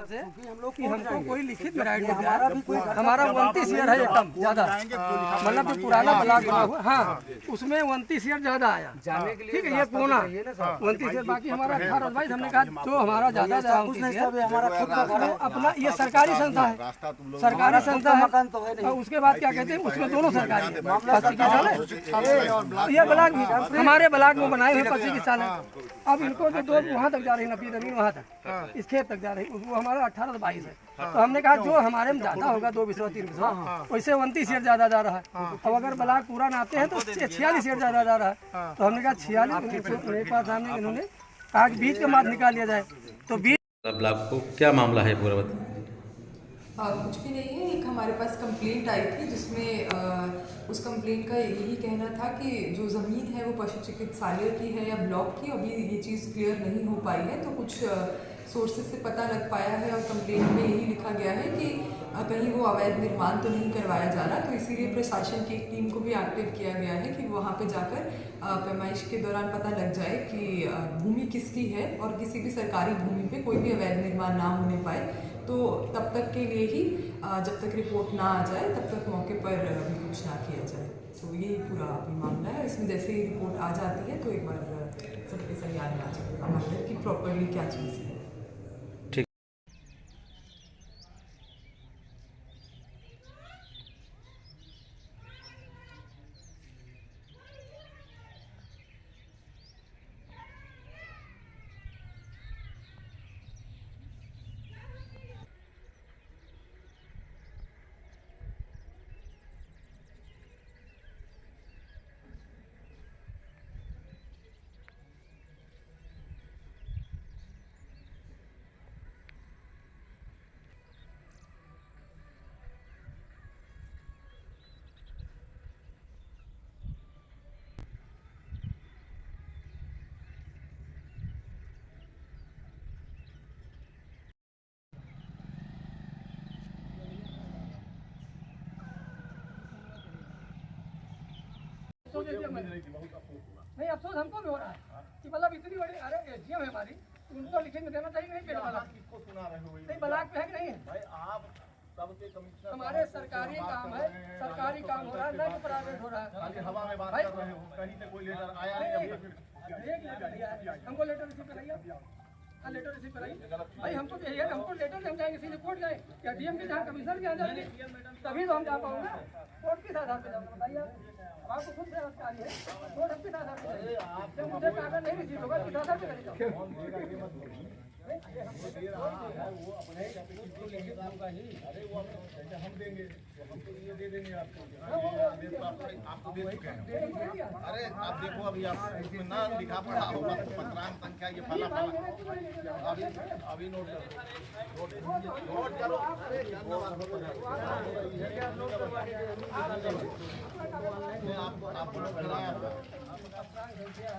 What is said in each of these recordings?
से कि हमको कोई लिखित में राइट नहीं दिया। हमारा 29 ईयर है एकदम ज्यादा, मतलब जो पुराना ब्लॉक बना हुआ, हाँ उसमें 29 ईयर ज्यादा आया, ठीक है, ये कोना 29 ईयर, बाकी हमारा 18 22। हमने कहा जो हमारा ज्यादा अपना ये सरकारी संस्था है, सरकारी संस्था है। उसके बाद क्या कहते हैं, उसमें दोनों सरकारी है। ये ब्लॉक हमारे ब्लॉक में बनाए हुए 25 साल है। अब इनको जो दो वहाँ तक जा रही नफी जमीन वहाँ तक इस खेत तक जा रही, वो हमारा 18 से 22 है। तो हमने कहा जो हमारे में ज्यादा होगा 2 बिस्वा 3 बिस्वा, वैसे 29 ईयर ज्यादा जा रहा है। अब अगर ब्लॉक पूरा नाते हैं तो 46 ईयर ज्यादा जा रहा है। तो हमने कहा 46 मेरे पास सामने इन्होंने कहा कि बीच के बाद निकाल लिया जाए। तो बीच ब्लॉक को क्या मामला है पूरा बता। कुछ भी नहीं है, एक हमारे पास कंप्लेंट आई थी जिसमें उस कंप्लेंट का यही कहना था कि जो ज़मीन है वो पशु चिकित्सालय की है या ब्लॉक की। अभी ये चीज़ क्लियर नहीं हो पाई है, तो कुछ सोर्सेज से पता लग पाया है और कंप्लेंट में यही लिखा गया है कि कहीं वो अवैध निर्माण तो नहीं करवाया जा रहा। तो इसीलिए प्रशासन की एक टीम को भी एक्टिव किया गया है कि वहाँ पे जाकर पैमाइश के दौरान पता लग जाए कि भूमि किसकी है और किसी भी सरकारी भूमि पे कोई भी अवैध निर्माण ना होने पाए। तो तब तक के लिए ही जब तक रिपोर्ट ना आ जाए तब तक मौके पर भी कुछ ना किया जाए। तो यही पूरा अभी मामला है। इसमें जैसे ही रिपोर्ट आ जाती है तो एक बार सबके संज्ञान में आ जाएगा मामले की प्रॉपरली क्या चीज़ है। नहीं, अफसोस हमको भी हो रहा है कि मतलब इतनी बड़ी, अरे एजीएम है हमारी, उनको लिखित में देना चाहिए। नहीं पेड़ वाला किसको सुना रहे हो, नहीं ब्लॉक पे है कि नहीं है भाई। आप सबके कमिश्नर, हमारे सरकारी काम है, सरकारी काम हो रहा है, ना कि प्राइवेट हो रहा है। हवा में बात कर रहे हो, कहीं से कोई लेटर आया नहीं, हमको लेटर रिसीव कराइए, लेटर रिसीव कराइए भाई। हमको चाहिए, हमको लेटर हम जाएंगे सीधे कोर्ट जाए या डीएम के जहाँ कमिश्नर के यहाँ जाएंगे, तभी तो हम जा पाओगे। कोर्ट किस आधार पे जाऊँगा बताइए, आपको खुद से अधिकारी है, कोर्ट हम किस आधार पे जाएंगे। जब मुझे कागज नहीं रिसीव होगा किस आधार पे करेगा। वो अपने अरे वो हम देंगे, हम तो ये दे देंगे आपको दे चुके हैं। अरे आप देखो अभी आप इसमें ना लिखा पड़ा होगा पत्रांक संख्या ये फला फला, अभी नोट करो।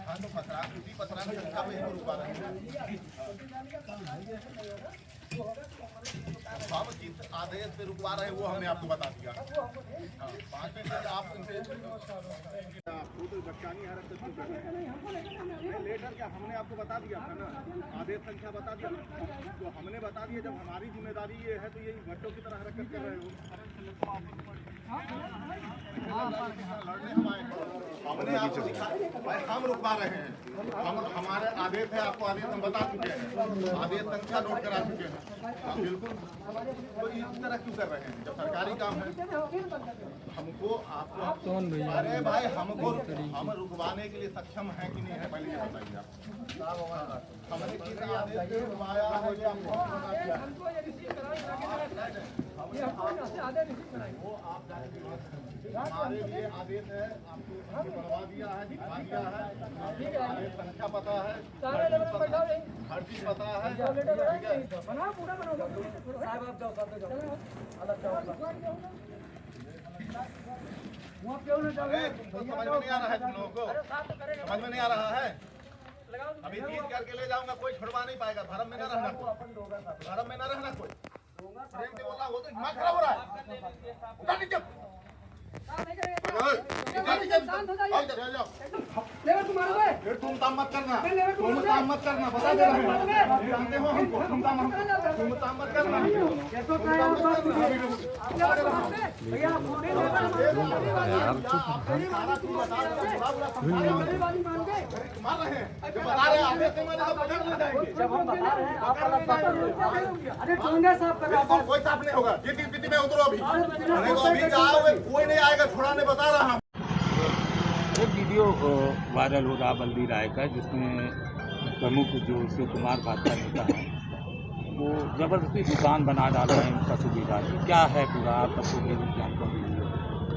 आपको पत्रांक उसी पत्रांक संख्या पे रुका रहे हम जिस आदेश पे रुकवा रहे हैं वो हमने आपको बता दिया। 5 मिनट आप बच्चानी हरकत क्यों कर रहे हैं। लेटर क्या हमने आपको बता दिया था ना, आदेश संख्या बता दिया, तो हमने बता दिया। जब हमारी जिम्मेदारी ये है तो यही बच्चों की तरह हरकत कर रहे हो। हमने आपको भाई हम रुकवा रहे हैं, हम हमारे आदेश है, आपको आदेश हम बता चुके हैं, आदेश संख्या नोट करा चुके हैं। बिल्कुल, तो इस तरह क्यों कर रहे हैं जब सरकारी काम है। हमको आपको अरे भाई हमको हम रुकवाने के लिए सक्षम है कि नहीं है, पहले ये बताइए आप। हमने किस आदेश पे रुकवाया है कि आपको वो आप हमारे लिए आदेश है, आपको बनवा दिया है, दिखा दिया है, आदेश संख्या पता है, हर चीज पता है। समझ में नहीं आ रहा है तुम लोगों को, समझ में नहीं आ रहा है। अभी जीत करके ले जाऊंगा, कोई छुड़वा नहीं पाएगा। धर्म में न रहना, धर्म में न रहना कोई। प्रेम से बोला हो तो दिमाग खराब हो रहा है। उठा नीचे काम नहीं करेंगे। शांत हो जाइए। लेबर तुम मारोगे? फिर तुम काम मत करना, फिर लेबर तुम काम मत करना, बता दे रहे हैं, आप जानते हो हमको, तुम काम मत करना। कैसो क्या है आप बात कीजिए। लेबर को मारते? भैया आप नहीं लेबर गरीबानी मान के मार रहे हैं, जो बता रहे हैं आदेश से मारे तो पकड़ ले जाएंगे। जब हम बता रहे हैं आप अलग बात करो। अरे चुंगा साहब कर बिल्कुल कोई साफ नहीं होगा, ये पीती में उतरो अभी, नहीं तो अभी जाओगे कोई नहीं आएगा छुड़ाने, बता रहा हूँ। एक वीडियो वायरल हो रहा बल्दी राय का, जिसमें प्रमुख जो शिव कुमार भाजपा नेता है वो ज़बरदस्ती दुकान बना डाल रहे हैं पशु विभाग की। क्या है पूरा पशु की जानकारी?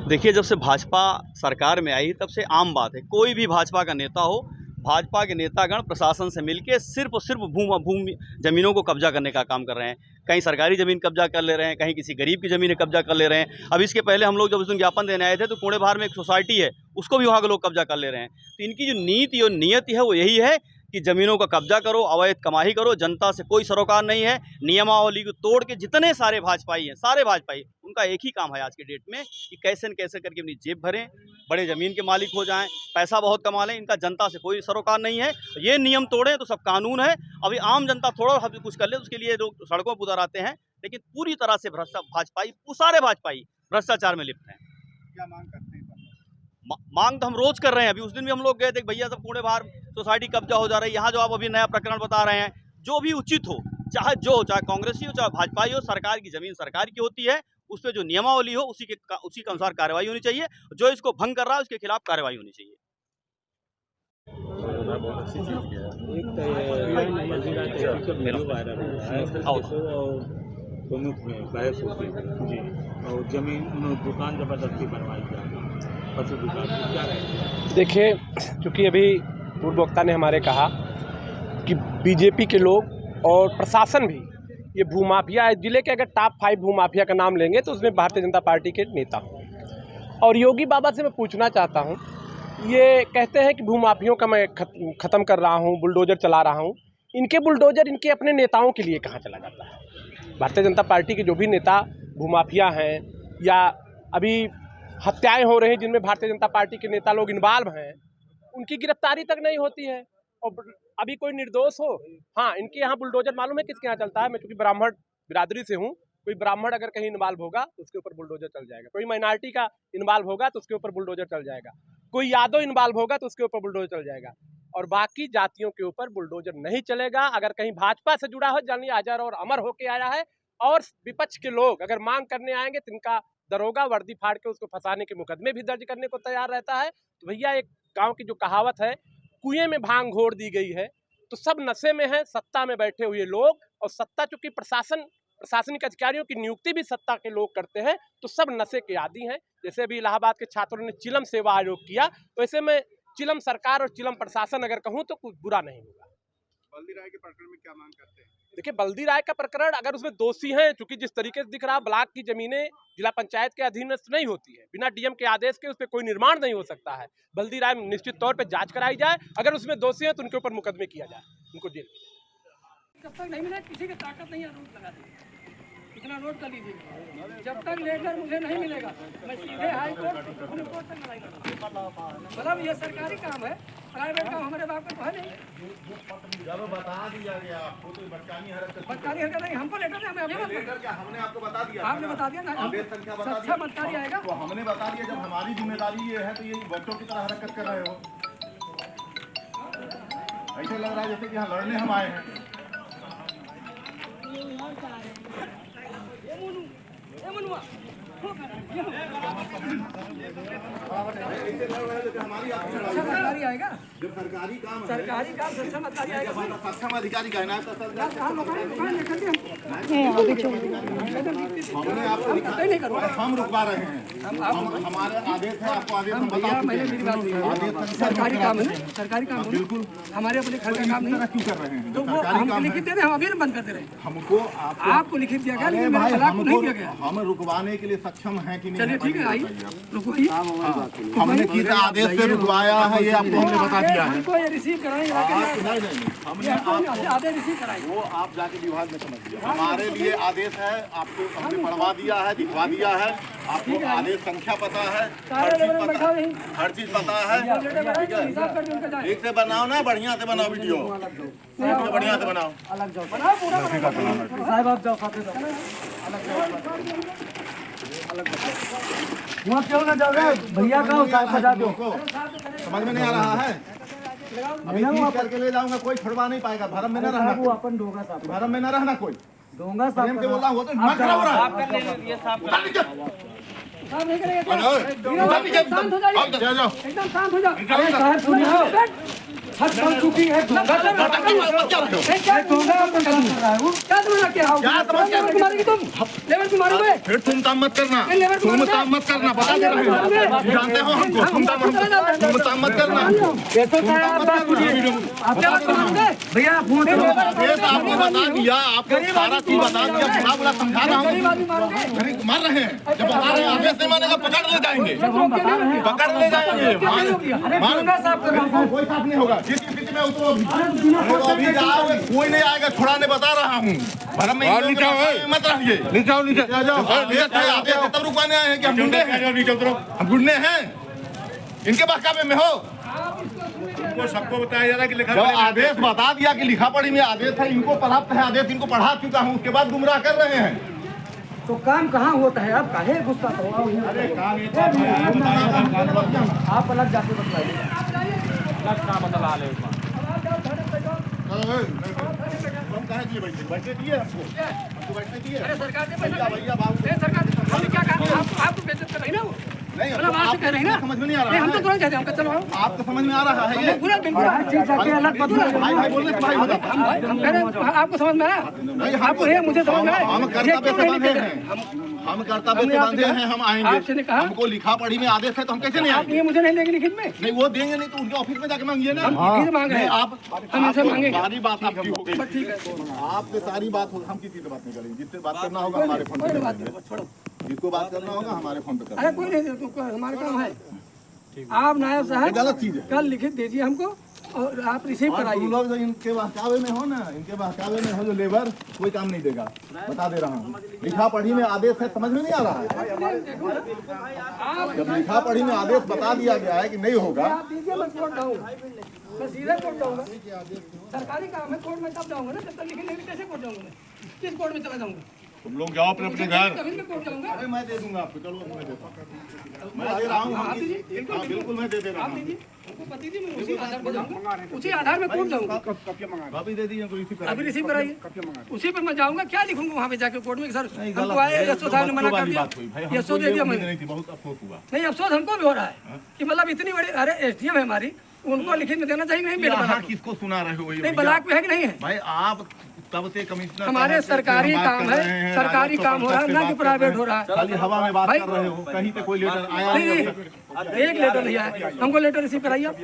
देखिए, जब से भाजपा सरकार में आई तब से आम बात है, कोई भी भाजपा का नेता हो, भाजपा के नेतागण प्रशासन से मिलके सिर्फ और सिर्फ भूमि ज़मीनों को कब्जा करने का काम कर रहे हैं। कहीं सरकारी ज़मीन कब्जा कर ले रहे हैं, कहीं किसी गरीब की ज़मीनें कब्जा कर ले रहे हैं। अब इसके पहले हम लोग जब उसमें ज्ञापन देने आए थे तो पुणे बाहर में एक सोसाइटी है, उसको भी वहाँ के लोग कब्जा कर ले रहे हैं। तो इनकी जो नीति और नियति है वो यही है कि ज़मीनों का कब्जा करो, अवैध कमाई करो, जनता से कोई सरोकार नहीं है। नियमावली को तोड़ के जितने सारे भाजपाई हैं, सारे भाजपाई, उनका एक ही काम है आज के डेट में कि कैसे न कैसे करके अपनी जेब भरें, बड़े ज़मीन के मालिक हो जाएं, पैसा बहुत कमा लें। इनका जनता से कोई सरोकार नहीं है। ये नियम तोड़ें तो सब कानून है। अभी आम जनता थोड़ा कुछ कर ले तो उसके लिए लोग सड़कों पर उतर आते हैं, लेकिन पूरी तरह से भाजपाई, सारे भाजपाई भ्रष्टाचार में लिप्त हैं। क्या मांग करते हैं? मांग तो हम रोज कर रहे हैं। अभी उस दिन भी हम लोग गए थे, भैया सब पुणे बाहर सोसाइटी कब्जा हो जा रही है। यहाँ जो आप अभी नया प्रकरण बता रहे हैं, जो भी उचित हो, चाहे कांग्रेसी हो चाहे भाजपाई हो, सरकार की ज़मीन सरकार की होती है, उस पर जो नियमावली हो उसी के अनुसार कार्रवाई होनी चाहिए। जो इसको भंग कर रहा है उसके खिलाफ कार्रवाई होनी चाहिए। प्रमुख में बहस होती है जी, और जमीन दुकान जबरदस्ती बनवाई जा रही है पशु विभाग की, क्या रहेगा? देखिए, क्योंकि अभी पूर्व वक्ता ने हमारे कहा कि बीजेपी के लोग और प्रशासन भी ये भूमाफिया है। जिले के अगर टॉप 5 भूमाफिया का नाम लेंगे तो उसमें भारतीय जनता पार्टी के नेता हों। और योगी बाबा से मैं पूछना चाहता हूँ, ये कहते हैं कि भूमाफियों का मैं ख़त्म कर रहा हूँ, बुलडोज़र चला रहा हूँ। इनके बुलडोज़र इनके अपने नेताओं के लिए कहाँ चला जाता है? भारतीय जनता पार्टी के जो भी नेता भूमाफिया हैं या अभी हत्याएं हो रही हैं जिनमें भारतीय जनता पार्टी के नेता लोग इन्वॉल्व हैं, उनकी गिरफ्तारी तक नहीं होती है। और अभी कोई निर्दोष हो, हाँ, इनके यहाँ बुलडोज़र मालूम है किसके यहाँ चलता है? मैं चूँकि ब्राह्मण बिरादरी से हूँ, कोई ब्राह्मण अगर कहीं इन्वॉल्व होगा तो उसके ऊपर बुलडोज़र चल जाएगा। कोई माइनॉरिटी का इन्वॉल्व होगा तो उसके ऊपर बुलडोज़र चल जाएगा। कोई यादव इन्वॉल्व होगा तो उसके ऊपर बुलडोज़र चल जाएगा। और बाकी जातियों के ऊपर बुलडोज़र नहीं चलेगा। अगर कहीं भाजपा से जुड़ा हो, जानिए अजर और अमर होके आया है, और विपक्ष के लोग अगर मांग करने आएंगे तो इनका दरोगा वर्दी फाड़ के उसको फंसाने के मुकदमे भी दर्ज करने को तैयार रहता है। तो भैया, एक गांव की जो कहावत है, कुएं में भांग घोर दी गई है, तो सब नशे में है, सत्ता में बैठे हुए लोग। और सत्ता चूंकि प्रशासनिक अधिकारियों की नियुक्ति भी सत्ता के लोग करते हैं, तो सब नशे के आदी हैं। जैसे अभी इलाहाबाद के छात्रों ने चिलम सेवा आयोग किया, तो ऐसे में चिलम सरकार और चिलम प्रशासन अगर कहूँ तो कुछ बुरा नहीं होगा। बल्दी राय के प्रकरण में क्या मांग करते हैं? देखिए, बल्दी राय का प्रकरण अगर उसमें दोषी हैं, चूंकि जिस तरीके से दिख रहा, ब्लॉक की जमीनें जिला पंचायत के अधीनस्थ नहीं होती है, बिना डीएम के आदेश के उस पर कोई निर्माण नहीं हो सकता है। बल्दी राय निश्चित तौर पे जांच कराई जाए, अगर उसमें दोषी है तो उनके ऊपर मुकदमे किया जाए, उनको जेल। जब तक नहीं मिले किसी की ताकत नहीं है रोक लगा दी, इतना नोट कर लीजिए। जब तक लेटर मुझे नहीं मिलेगा मैं सीधे हाई कोर्ट सुप्रीम कोर्ट तक लड़ाई करूँगा। मतलब ये सरकारी काम है, प्राइवेट काम हमारे बाप का तो है नहीं। जब बता दिया गया आपको तो बदकानी हरकत नहीं, हमको लेटर नहीं, हमने आपको बता दिया, आपने बता दिया ना, आदेश संख्या बता अच्छा मतकारी आएगा तो हमने बता दिया। जब हमारी जिम्मेदारी ये है तो ये बच्चों की तरह हरकत कर रहे हो। ऐसे लग रहा है जैसे कि यहाँ लड़ने हम आए हैं। मतकारी आएगा, जब सरकारी काम सरकारी काम सच्चा मतकारी आएगा। सक्षम अधिकारी का है ना, हमने आपको नहीं करूँगा, हम रुकवा रहे हैं। हमारे आदेश है, आपको आदेश हम बता मेरी बात नहीं, सरकारी काम है ना, सरकारी काम बिल्कुल हमारे अपने घर का काम नहीं। क्यों कर रहे हैं? तो वो हमको लिखित दे रहे, हम अभी बंद कर दे रहे हैं। हमको आपको लिखित दिया गया, लेकिन मेरे ब्लॉक को नहीं दिया गया। हम रुकवाने के लिए सक्षम हैं कि नहीं? चलिए ठीक है, आइए रुकवाइए। हमने किस आदेश से रुकवाया है ये आपको हमने बता दिया है। हमको ये रिसीव कराएंगे, हमने आदेश रिसीव कराएंगे, वो आप जाके विभाग में समझिए। हमारे लिए आदेश है, आपको हमने पढ़वा दिया है, दिखवा दिया है। आपको आदेश संख्या पता है, सारे लेबर में बैठा नहीं हर चीज पता है। लेटर बनाओ, हिसाब कर दो उनका जाए। ठीक से बनाओ ना, बढ़िया से बनाओ वीडियो, बढ़िया से बनाओ। बनाओ पूरा साहब, आप जाओ खाते जाओ, वहाँ क्यों ना जाओगे भैया का साहब बजा दो। समझ में नहीं आ रहा है? अभी चीज करके ले जाऊंगा, कोई छुड़वा नहीं पाएगा। भरम में न रहना, वो अपन दोगा साहब, भरम में न रहना कोई। दोगा प्रेम साहब से बोल रहा हूँ, तो दिमाग खराब हो रहा है। साहब नहीं करेंगे शांत हो जाइए, एकदम शांत हो जाओ। अरे साहब सुनिए, हद कर चुकी है। क्या दोगा अपन कर रहा है वो? क्या दोगा क्या मारेगी तुम? लेबर को मारोगे? फिर तुम काम मत करना, लेबर को तुम काम मत करना, बता दे रहे हो, जानते हो हमको। तुम काम मत करना। आप क्या बात मारोगे भैया? आपने बता दिया, आपको सारा चीज बता दिया, बुरा बुरा समझा रहा हूँ। गरीब आदमी मारोगे? मार रहे हैं, जब बता रहे हैं आदेश नहीं मानेगा पकड़ ले जाएंगे, पकड़ ले जाएंगे। कोई साफ नहीं होगा, जिस स्थिति में उतरो अभी जाओगे, कोई नहीं आएगा, छुड़ाने बता रहा हूँ। भरम में मत रहिए, नीचे जाओ। तब रुकवाने आए हैं कि हम गुंडे हैं? हम गुंडे हैं, इनके बहकावे में हो। सबको बताया जा रहा कि लिखा आदेश बता दिया कि लिखा पढ़ी में आदेश है, इनको प्राप्त है आदेश, इनको पढ़ा चुका हूँ, उसके बाद गुमराह कर रहे हैं। तो काम कहाँ होता है? आप काहे गुस्सा हो? आप अलग जाके बतलाइए। बैठे दिए हमको बैठने दिए। सरकार ने सरकार हमने क्या कहा? आपको बेइज्जत कर रही ना वो? नहीं, मतलब आप कह रही ना, समझ में नहीं आ रहा है। हम तो तुरंत कहते हैं, चलो आपको समझ में आ रहा है ये? पूरा बिल्कुल हर चीज जाके अलग बदला। भाई भाई बोलने से भाई होता। हम कह रहे हैं, आपको समझ में आया? आपको है, मुझे समझ में आया। हम कर्तव्य से बंधे हैं, हम कर्तव्य से बंधे हैं, हम आएंगे। आपसे ने कहा हमको लिखा पढ़ी में आदेश है, तो हम कैसे नहीं आप आएंगे? ये मुझे नहीं देंगे लिखित में? नहीं, वो देंगे नहीं तो उनके ऑफिस में जाके मांगिए ना। हम लिखित मांग रहे हैं, आप हम इनसे मांगेंगे। सारी बात आपकी हो गई, ठीक है, आपसे सारी बात हो, हम किसी से बात नहीं करेंगे। जिससे बात करना होगा हमारे फोन पे करेंगे, जिसको बात करना होगा हमारे फोन पे अरे करेंगे। कोई नहीं, हमारा काम है। आप नायब साहब गलत चीज है। कल लिखित दीजिए हमको और आप रिसीव और कराइए। तुम लोग जो इनके बहकावे में हो ना, इनके बहकावे में हो जो लेबर, कोई काम नहीं देगा, बता दे रहा हूँ। लिखा पढ़ी में आदेश है, समझ में नहीं आ रहा है? जब लिखा पढ़ी में आदेश बता दिया गया है कि नहीं होगा, आप दीजिए, मैं कोर्ट जाऊँगा, मैं सीधे कोर्ट जाऊँगा। सरकारी काम है, कोर्ट में तब जाऊँगा ना, जब तक लिखित नहीं कैसे कोर्ट जाऊँगा? मैं किस कोर्ट में चला जाऊँगा? तुम लोग जाओ अपने अपने घर। कभी मैं कोर्ट जाऊँगा। अरे मैं दे दूंगा आपको, चलो मैं देता हूँ, मैं दे रहा हूँ। हाँ, बिल्कुल मैं दे रहा हूँ। आपको पति थी, मैं उसी आधार पर जाऊँगा, उसी आधार में कोर्ट जाऊँगा। अभी दे दीजिए, कोई अभी रिसीव कराइए, उसी पर मैं जाऊँगा। क्या लिखूंगा वहाँ पे जाके कोर्ट में? सर हमको आए, यशो साहब ने मना कर दिया, यशो दे दिया मैंने। बहुत अफसोस हुआ। नहीं, अफसोस हमको भी हो रहा है कि मतलब इतनी बड़ी, अरे एसडीएम है हमारी, उनको लिखित में देना चाहिए नहीं? मेरे यहाँ ब्लॉक किसको सुना रहे हो? नहीं, ब्लॉक पे है कि नहीं है? भाई आप तब से कमिश्नर हमारे सरकारी काम है, सरकारी काम हो रहा है, ना कि प्राइवेट हो रहा है। खाली हवा में बात कर रहे हो, कहीं पे कोई लेटर आया नहीं, नहीं? एक लेटर नहीं आया, हमको लेटर रिसीव कराइए आप।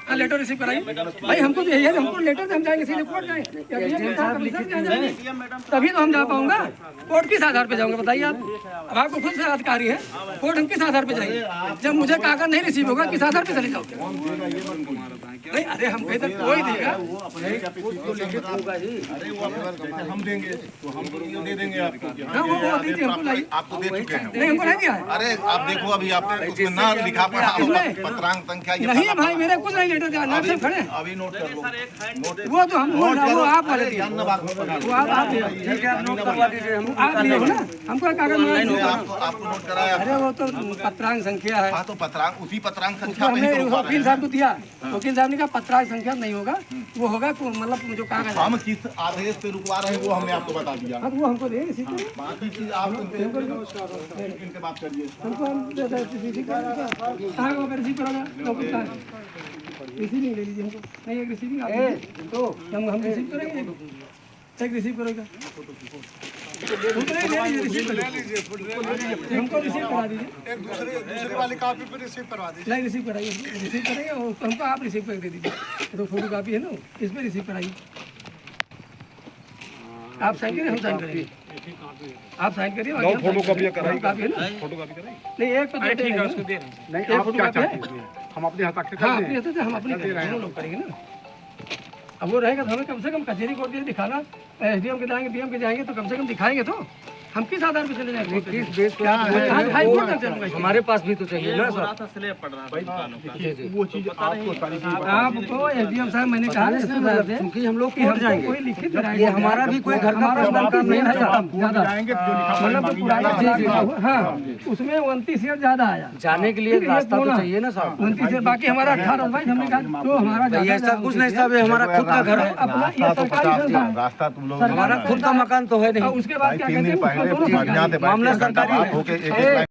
हाँ, लेटर रिसीव कराइए भाई, हमको तो यही है, हमको लेटर से हम जाएंगे, सीधे कोर्ट जाएंगे, तभी तो हम जा पाऊंगा। कोर्ट किस आधार पे जाऊंगा बताइए आप? अब आपको खुद से अधिकारी है, कोर्ट हम किस आधार पे जाएंगे? जब मुझे कागज नहीं रिसीव होगा, किस आधार पे चले जाओगे? नहीं, अरे हम कहते कोई देगा, अरे वो हम देंगे तो हम दे देंगे आपको। हाँ, वो दीजिए हमको, लाइए। आपको दे चुके हैं। नहीं, हमको नहीं दिया है। अरे आप देखो, अभी आपने उसमें ना लिखा पढ़ा होगा, पत्रांक संख्या ये नहीं है भाई, मेरे कुछ नहीं लेटर दिया, नाम से खड़े हैं। अभी नोट कर लो। वो तो हम वो आप वाले दिए, जानना बात मत बना। वो आप लिए, ठीक है, आप नोट करवा दीजिए, हम आप लिए हो ना, हमको कागज में आपको नोट कराया। अरे वो तो पत्रांक संख्या है, हाँ, तो पत्रांक, उसी पत्रांक संख्या हमने पे ही तो रुकवा रहे वकील साहब को दिया, वकील साहब ने कहा पत्रांक संख्या नहीं होगा, वो होगा मतलब जो कागज हैं। है। हम किस आदेश पे रुकवा रहे हैं वो हमने आपको बता दिया। अब वो हमको दे इसी को, बाकी चीज आप इनसे बात करिए। हमको हम रिसीव करेंगे, कहाँ को रिसीव करोगे? रिसीव नहीं ले लीजिए हमको, नहीं एक रिसीविंग तो हम रिसीव करेंगे, एक रिसीव करेगा, हमको रिसीव करा दीजिए, एक दूसरी वाली कॉपी पे रिसीव करवा दीजिए। नहीं रिसीव कराइए, रिसीव करेंगे और हमको आप रिसीव कर दे दीजिए, तो फोटो कापी है ना, इस पर रिसीव कराइए। आप साइन करिए, हम साइन करेंगे, आप साइन करिए, फोटो कॉपी कराइए, कापी है ना, फोटो कॉपी कराइए। नहीं, एक तो ठीक है, उसको दे रहे हैं, नहीं एक फोटो कापी है, हम अपने हस्ताक्षर हाँ अपने से हम अपने दोनों लोग करेंगे ना। अब वो रहेगा तो हमें कम से कम कचहरी कोर्ट के दिखाना, एसडीएम के जाएंगे, डीएम के जाएंगे तो कम से कम दिखाएंगे तो हम किस आधार पे चले जाएंगे? किस बेस पे हाई कोर्ट तक चलूंगा। हमारे पास भी तो चाहिए ना सर। वो चीज आपको सारी चीज आपको एसडीएम साहब मैंने कहा ना इसमें बता दें क्योंकि हम लोग कि कोर्ट जाएंगे, कोई लिखित ये हमारा भी कोई घर का प्रॉब्लम काम नहीं है सर। ज्यादा जाएंगे जो लिखा हुआ मतलब मांगी पुराना जाएगी। हाँ उसमें 29 ईयर ज्यादा आया जाने के लिए ठीक है, रास्ता तो पूरा चाहिए ना सर। 29 ईयर बाकी हमारा 18 भाई हमने कहा तो हमारा भैया ज्यादा ऐसा कुछ नहीं साहब, ये हमारा खुद का घर है, अपना ये सरकारी संस्था है। रास्ता तुम लोग हमारा खुद का मकान तो है और नहीं। उसके बाद क्या 3 कहते दिन हैं पहले उसका दोनों मामला सरकारी है। सरकारी होके एक